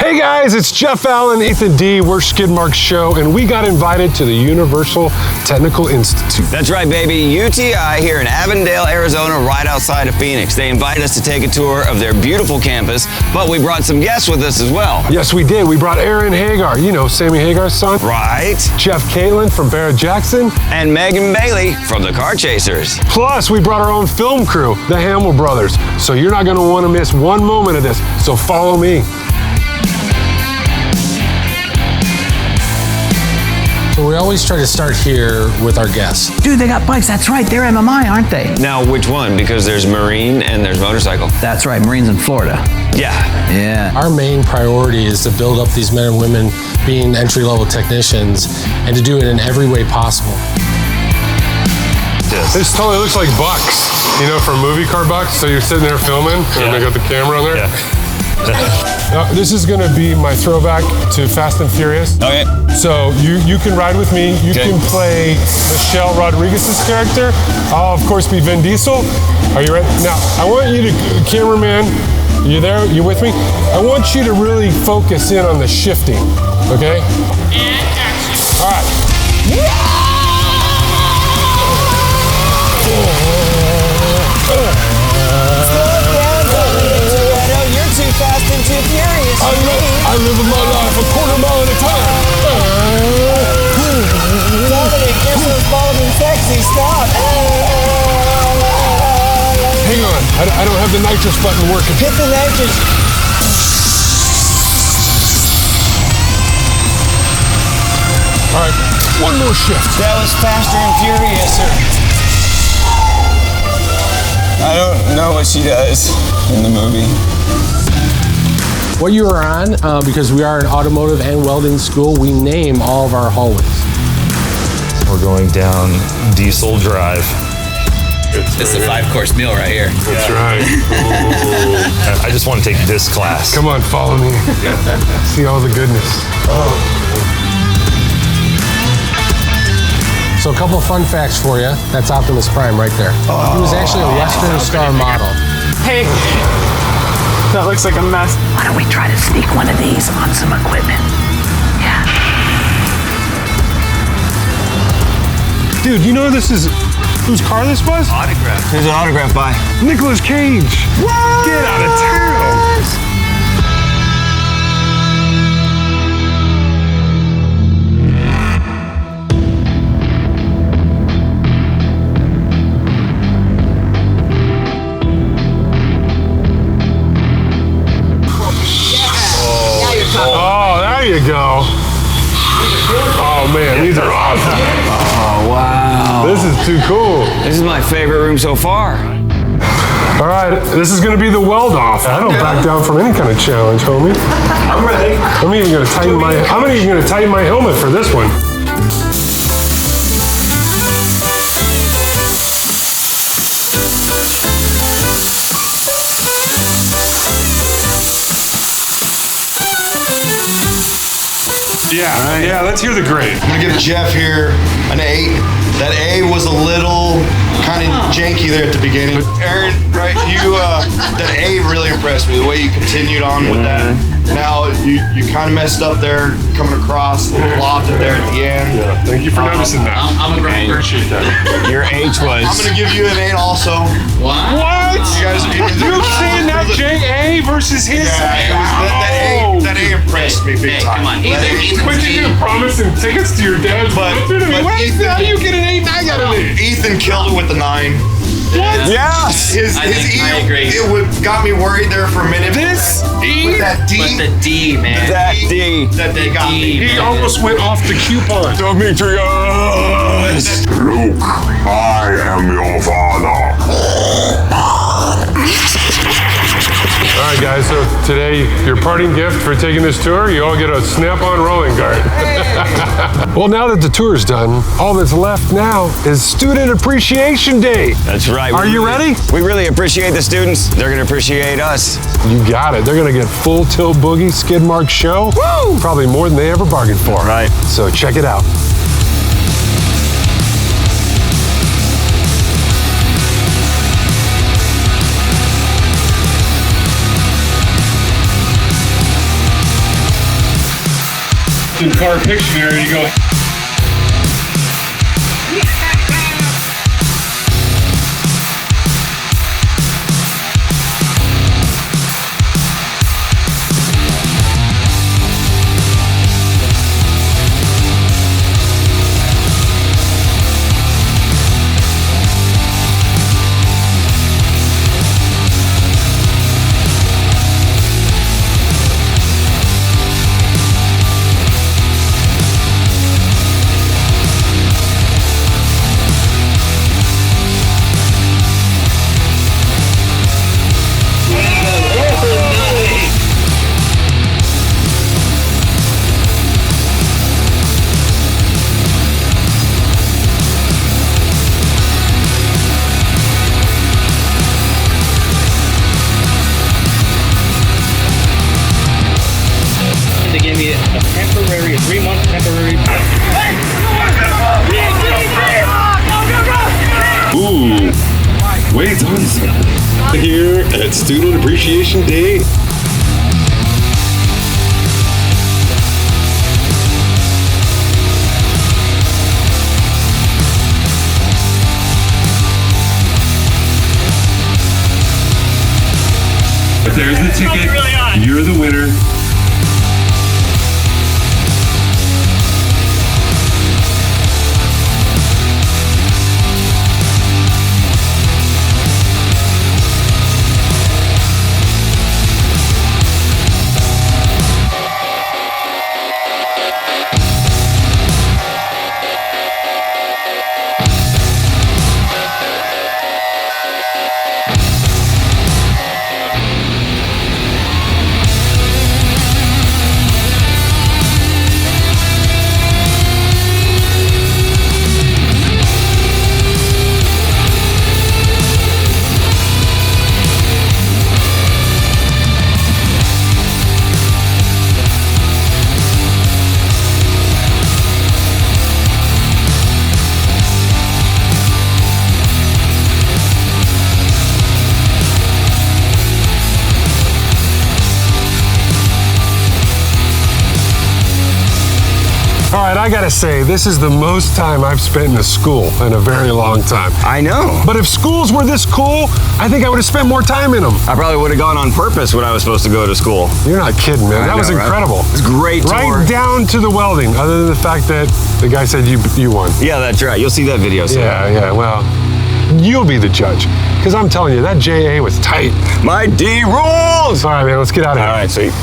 Hey guys, it's Jeff Allen, Ethan D. We're Skidmarks Show, and we got invited to the Universal Technical Institute. That's right, baby. UTI here in Avondale, Arizona, right outside of Phoenix. They invited us to take a tour of their beautiful campus, but we brought some guests with us as well. Yes, we did. We brought Aaron Hagar, you know, Sammy Hagar's son. Right. Jeff Caitlin from Barrett Jackson. And Megan Bailey from the Car Chasers. Plus, we brought our own film crew, the Hamill brothers. So you're not going to want to miss one moment of this. So follow me. So we always try to start here with our guests. Dude, they got bikes. That's right. They're MMI, aren't they? Now, which one? Because there's marine and there's motorcycle. That's right. Marine's in Florida. Yeah. Yeah. Our main priority is to build up these men and women being entry-level technicians and to do it in every way possible. This totally looks like Bucks, you know, from movie car Bucks. So you're sitting there filming, and they got the camera on there. Yeah. This is going to be my throwback to Fast and Furious. Okay. So you can ride with me. You can play Michelle Rodriguez's character. I'll, of course, be Vin Diesel. Are you ready? Now, I want you to, cameraman, you there? You with me? I want you to really focus in on the shifting, okay? And action. All right. Too fast and too furious. I live my life a quarter mile at a time. Dominic, you're so bold and sexy. Stop. Hang on, I don't have the nitrous button working. Hit the nitrous. All right, one more shift. That was faster and furiouser. I don't know what she does in the movie. What you are on, because we are an automotive and welding school, we name all of our hallways. We're going down Diesel Drive. It's a 5-course meal right here. That's right. I just want to take this class. Come on, follow me. See all the goodness. So a couple of fun facts for you. That's Optimus Prime right there. He was actually a Western Star model. Hey, that looks like a mess. Why don't we try to sneak one of these on some equipment? Yeah. Dude, you know this is whose car this was? Autograph. Here's an autograph by Nicolas Cage. What? Get out of town. Oh, there you go. Oh man, these are awesome. Oh, wow. This is too cool. This is my favorite room so far. All right, this is going to be the Weld Off. I don't back down from any kind of challenge, homie. I'm ready. I'm even going to tighten my helmet for this one. Yeah, let's hear the grade. I'm gonna give Jeff here an 8. That A was a little kind of janky there at the beginning. But Aaron, right, that A really impressed me, the way you continued on with that. Now, you kind of messed up there coming across, a little lofted there at the end. Yeah, thank you for noticing that. I'm a great Appreciate that. Your H was. I'm gonna give you an 8 also. What? You guys, You're saying that JA versus his? Yeah, that A impressed me big time. Come on, That A- But you didn't promise him tickets to your dad's birthday. How do you get an 8 and I got an 8? Ethan killed it with the 9. What? Yes. His I E, agree. Got me worried there for a minute. This E? With that D. But the D, man. That D. That they got me. He almost went off the coupon. Demetrius! Luke, I am your father. All right, guys, so today, your parting gift for taking this tour, you all get a Snap-on rolling cart. Well, now that the tour's done, all that's left now is Student Appreciation Day. That's right. Are you ready? We really appreciate the students. They're going to appreciate us. You got it. They're going to get full tilt boogie Skidmarks Show. Woo! Probably more than they ever bargained for. Right. So check it out. in car Pictionary, you go. They gave me a temporary, 3-month temporary. Ooh, wait on something. Here at Student Appreciation Day. If there's the ticket, you're the winner. All right, I gotta say, this is the most time I've spent in a school in a very long time. I know. But if schools were this cool, I think I would have spent more time in them. I probably would have gone on purpose when I was supposed to go to school. You're not kidding, man. That was incredible. Right? It's great tour. Right down to the welding, other than the fact that the guy said you won. Yeah, that's right. You'll see that video soon. Yeah, well, you'll be the judge. Because I'm telling you, that JA was tight. My D rules! All right, man, let's get out of here. All right, sweet.